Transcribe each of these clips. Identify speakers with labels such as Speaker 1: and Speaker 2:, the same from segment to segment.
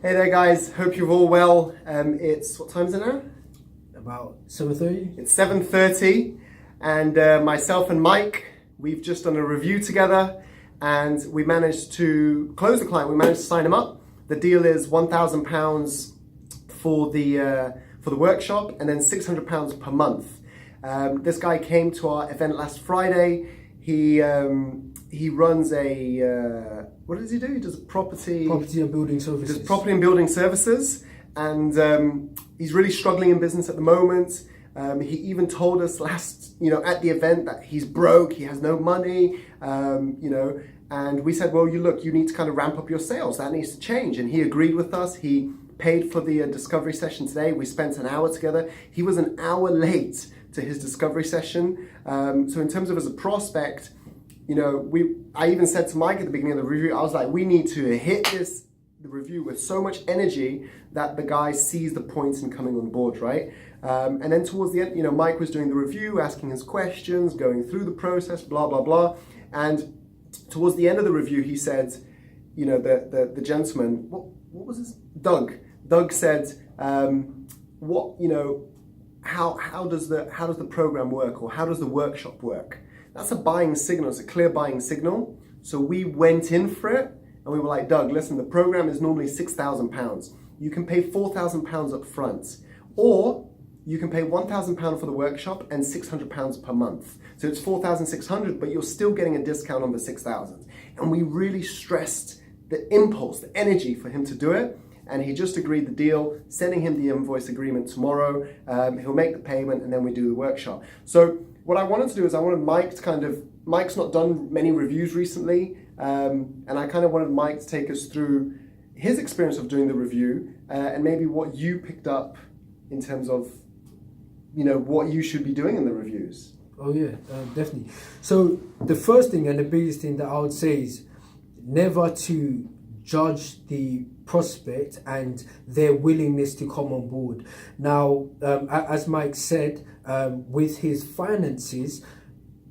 Speaker 1: Hey there guys, hope you're all well. It's, what time is it now?
Speaker 2: About 7:30?
Speaker 1: It's 7:30 and myself and Mike, we've just done a review together and we managed to close the client, we managed to sign him up. The deal is £1,000 for the workshop and then £600 per month. This guy came to our event last Friday. He runs a, what does he do? He does property
Speaker 2: and building services.
Speaker 1: Does property and building services, and he's really struggling in business at the moment. He even told us at the event that he's broke, he has no money, and we said, well, you need to kind of ramp up your sales. That needs to change. And he agreed with us. He paid for the discovery session today. We spent an hour together. He was an hour late to his discovery session. So in terms of as a prospect, I even said to Mike at the beginning of the review, I was like, we need to hit the review with so much energy that the guy sees the points in coming on board, right? And then towards the end, Mike was doing the review, asking his questions, going through the process, blah, blah, blah. And towards the end of the review, he said, the gentleman, what was his? Doug. Doug said, how does the program work, or how does the workshop work? That's a buying signal. It's a clear buying signal. So we went in for it and we were like, Doug, listen, the program is normally £6,000. You can pay £4,000 up front, or you can pay £1,000 for the workshop and £600 per month. So it's £4,600, but you're still getting a discount on the £6,000. And we really stressed the impulse, the energy for him to do it. And he just agreed the deal, sending him the invoice agreement tomorrow. He'll make the payment and then we do the workshop. So what I wanted to do is I wanted Mike to Mike's not done many reviews recently. And I kind of wanted Mike to take us through his experience of doing the review and maybe what you picked up in terms of, what you should be doing in the reviews.
Speaker 2: Oh yeah, definitely. So the first thing and the biggest thing that I would say is never to judge the prospect and their willingness to come on board. Now, as Mike said, with his finances,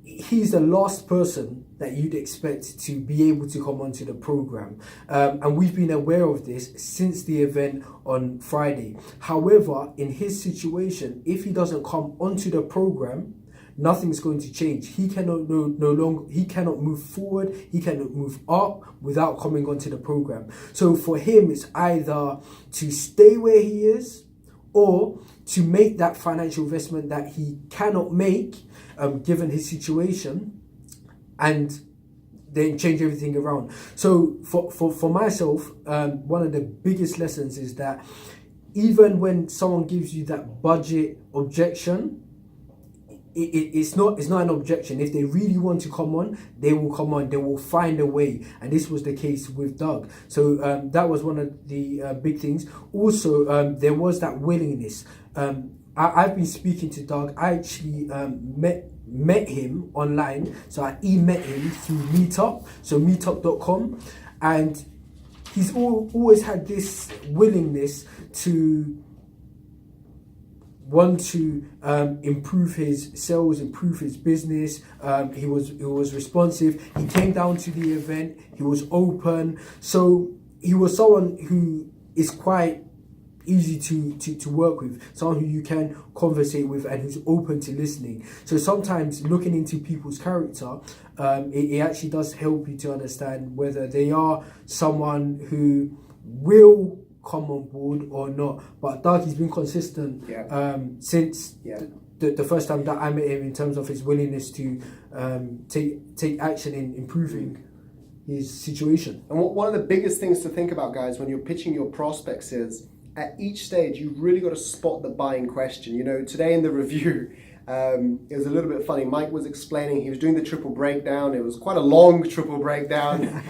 Speaker 2: he's the last person that you'd expect to be able to come onto the program. And we've been aware of this since the event on Friday. However, in his situation, if he doesn't come onto the program, nothing's going to change. He cannot he cannot move forward, he cannot move up without coming onto the program. So for him, it's either to stay where he is or to make that financial investment that he cannot make, given his situation, and then change everything around. So for myself, one of the biggest lessons is that even when someone gives you that budget objection, it's not an objection. If they really want to come on, they will come on. They will find a way, and this was the case with Doug. So that was one of the big things. Also, there was that willingness. I've been speaking to Doug. I actually met him online. So I met him through Meetup, so meetup.com, and he's always had this willingness to want to improve his sales, improve his business. He was responsive. He came down to the event. He was open. So he was someone who is quite easy to work with, someone who you can conversate with and who's open to listening. So sometimes looking into people's character, it actually does help you to understand whether they are someone who will come on board or not. But Doug, he's been consistent since the first time that I met him, in terms of his willingness to take action in improving his situation.
Speaker 1: And one of the biggest things to think about, guys, when you're pitching your prospects is, at each stage, you've really got to spot the buying question. Today in the review, it was a little bit funny. Mike was explaining, he was doing the triple breakdown. It was quite a long triple breakdown,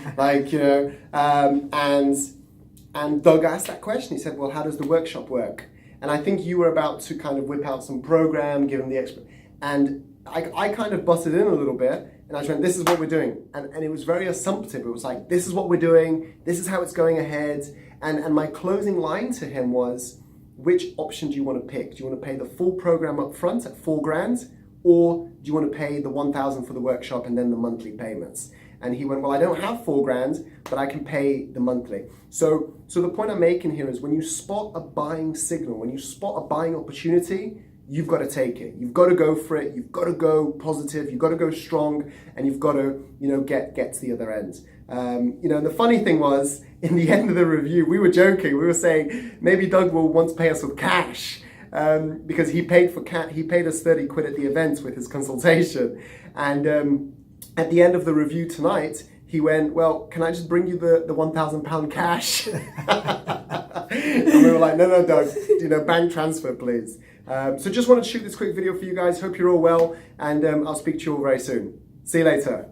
Speaker 1: and Doug asked that question. He said, well, how does the workshop work? And I think you were about to kind of whip out some program, give him the expert. And I kind of busted in a little bit, and I just went, this is what we're doing. And it was very assumptive. It was like, this is what we're doing. This is how it's going ahead. And my closing line to him was, which option do you want to pick? Do you want to pay the full program up front at $4,000? Or do you want to pay the $1,000 for the workshop and then the monthly payments? And he went, well, I don't have 4 grand, but I can pay the monthly. So the point I'm making here is when you spot a buying signal, when you spot a buying opportunity, you've got to take it. You've got to go for it. You've got to go positive. You've got to go strong, and you've got to, get to the other end. And the funny thing was, in the end of the review, we were joking. We were saying maybe Doug will want to pay us with cash because he paid us 30 quid at the event with his consultation. And at the end of the review tonight, he went, well, can I just bring you the £1,000 cash? And we were like, no, Doug, bank transfer, please. So just wanted to shoot this quick video for you guys. Hope you're all well, and I'll speak to you all very soon. See you later.